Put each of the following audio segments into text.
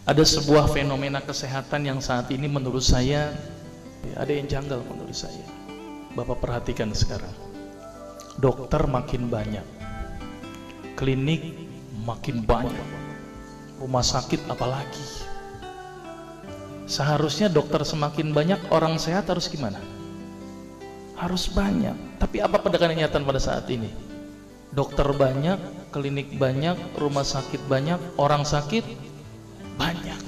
Ada sebuah fenomena kesehatan yang saat ini menurut saya ada yang janggal menurut saya. Bapak perhatikan sekarang, dokter makin banyak, klinik makin banyak, rumah sakit apalagi. Seharusnya dokter semakin banyak, orang sehat harus gimana? Harus banyak. Tapi apa kenyataan pada saat ini? Dokter banyak, klinik banyak, rumah sakit banyak, orang sakit banyak.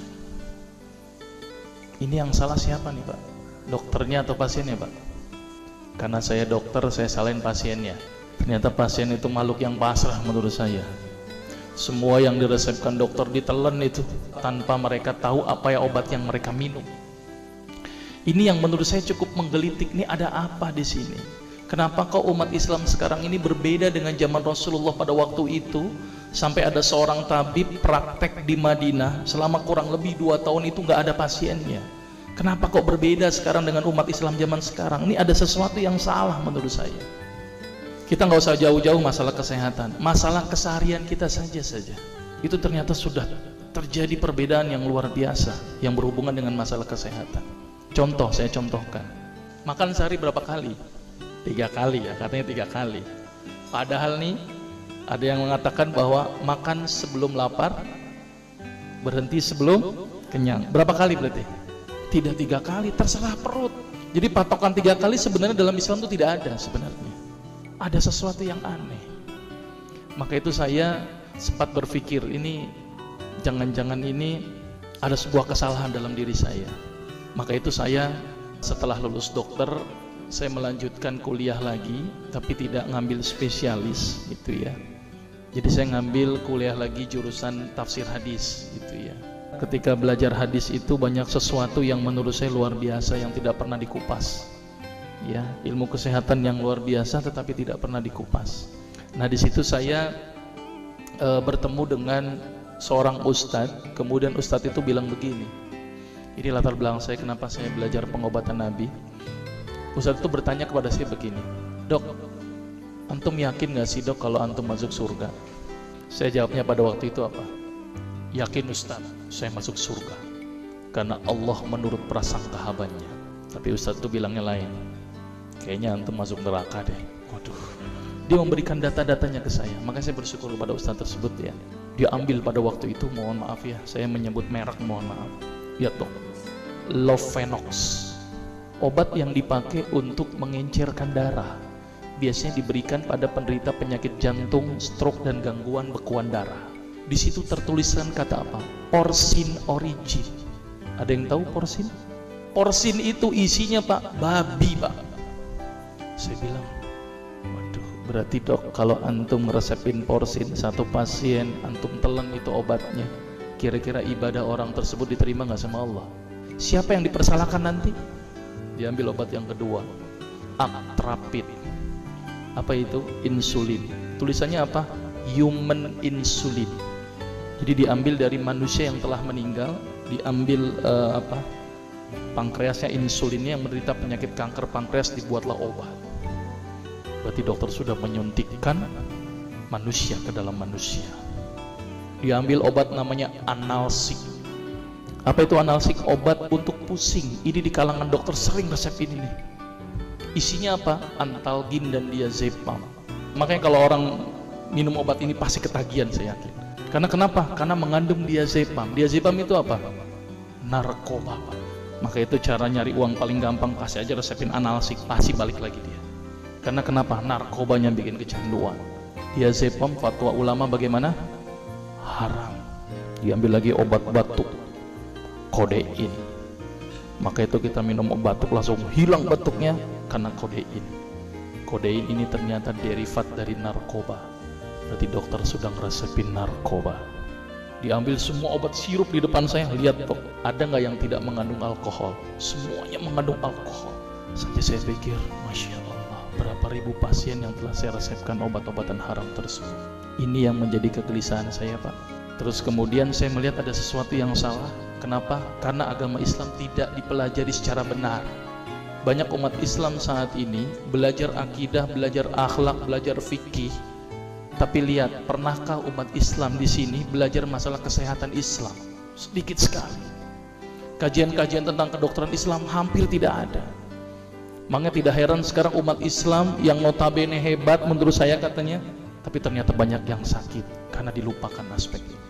Ini yang salah siapa nih Pak? Dokternya atau pasiennya Pak? Karena saya dokter, saya salahin pasiennya. Ternyata pasien itu makhluk yang pasrah menurut saya. Semua yang diresepkan dokter ditelan itu tanpa mereka tahu apa ya obat yang mereka minum. Ini yang menurut saya cukup menggelitik. Nih ada apa di sini? Kenapa kok umat Islam sekarang ini berbeda dengan zaman Rasulullah pada waktu itu? Sampai ada seorang tabib praktek di Madinah selama kurang lebih 2 tahun itu nggak ada pasiennya. Kenapa kok berbeda sekarang dengan umat Islam zaman sekarang? Ini ada sesuatu yang salah menurut saya. Kita nggak usah jauh-jauh masalah kesehatan, masalah keseharian kita saja. Itu ternyata sudah terjadi perbedaan yang luar biasa yang berhubungan dengan masalah kesehatan. Contoh, saya contohkan. Makan sehari berapa kali? 3 kali ya, katanya 3 kali. Padahal nih ada yang mengatakan bahwa makan sebelum lapar, berhenti sebelum kenyang. Berapa kali berarti? Tidak 3 kali, terserah perut. Jadi patokan 3 kali sebenarnya dalam Islam itu tidak ada sebenarnya. Ada sesuatu yang aneh. Maka itu saya sempat berpikir, ini jangan-jangan ini ada sebuah kesalahan dalam diri saya. Maka itu saya setelah lulus dokter, saya melanjutkan kuliah lagi, tapi tidak ngambil spesialis gitu ya. Jadi saya ngambil kuliah lagi jurusan tafsir hadis gitu ya. Ketika belajar hadis itu banyak sesuatu yang menurut saya luar biasa yang tidak pernah dikupas. Ya, ilmu kesehatan yang luar biasa tetapi tidak pernah dikupas. Nah, di situ saya bertemu dengan seorang ustadz. Kemudian ustadz itu bilang begini. Ini latar belakang saya kenapa saya belajar pengobatan Nabi. Ustadz itu bertanya kepada saya begini, "Dok, antum yakin gak sih dok kalau antum masuk surga?" Saya jawabnya pada waktu itu apa? "Yakin Ustaz, saya masuk surga karena Allah menurut prasangka hambanya." Tapi Ustaz itu bilangnya lain, "Kayaknya antum masuk neraka deh." Waduh, dia memberikan data-datanya ke saya. Maka saya bersyukur kepada Ustaz tersebut ya. Dia ambil pada waktu itu, mohon maaf ya, saya menyebut merek, mohon maaf. Lihat dok, Lovenox, obat yang dipakai untuk mengencerkan darah. Biasanya diberikan pada penderita penyakit jantung, stroke dan gangguan bekuan darah. Di situ tertuliskan kata apa? Porsin origin. Ada yang tahu porsin? Porsin itu isinya Pak, babi Pak. Saya bilang, waduh, berarti dok kalau antum resepin porsin satu pasien, antum telan itu obatnya, kira-kira ibadah orang tersebut diterima nggak sama Allah? Siapa yang dipersalahkan nanti? Diambil obat yang kedua, Actrapid. Apa itu? Insulin. Tulisannya apa? Human insulin. Jadi diambil dari manusia yang telah meninggal, diambil pankreasnya, insulinnya, yang menderita penyakit kanker pankreas, dibuatlah obat. Berarti dokter sudah menyuntikkan manusia ke dalam manusia. Diambil obat namanya analsik. Apa itu analsik? Obat untuk pusing. Ini di kalangan dokter sering resepin ini. Isinya apa? Antalgin dan diazepam. Makanya kalau orang minum obat ini pasti ketagihan, saya yakin. Karena kenapa? Karena mengandung diazepam. Diazepam itu apa? Narkoba. Maka itu cara nyari uang paling gampang, kasih aja resepin analsik, pasti balik lagi dia. Karena kenapa? Narkobanya bikin kecanduan. Diazepam, fatwa ulama bagaimana? Haram. Diambil lagi obat batuk, kodein. Maka itu kita minum obat batuk langsung hilang batuknya karena kodein. Kodein ini ternyata derivat dari narkoba. Berarti dokter sudah ngeresepin narkoba. Diambil semua obat sirup di depan saya, lihat dok, ada nggak yang tidak mengandung alkohol? Semuanya mengandung alkohol. Saja saya pikir, Masya Allah, berapa ribu pasien yang telah saya resepkan obat-obatan haram tersebut. Ini yang menjadi kegelisahan saya Pak. Terus kemudian saya melihat ada sesuatu yang salah. Kenapa? Karena agama Islam tidak dipelajari secara benar. Banyak umat Islam saat ini belajar akidah, belajar akhlak, belajar fikih. Tapi lihat, pernahkah umat Islam di sini belajar masalah kesehatan Islam? sedikit sekali. Kajian-kajian tentang kedokteran Islam hampir tidak ada. Makanya tidak heran sekarang umat Islam yang notabene hebat menurut saya katanya, tapi ternyata banyak yang sakit karena dilupakan aspek ini.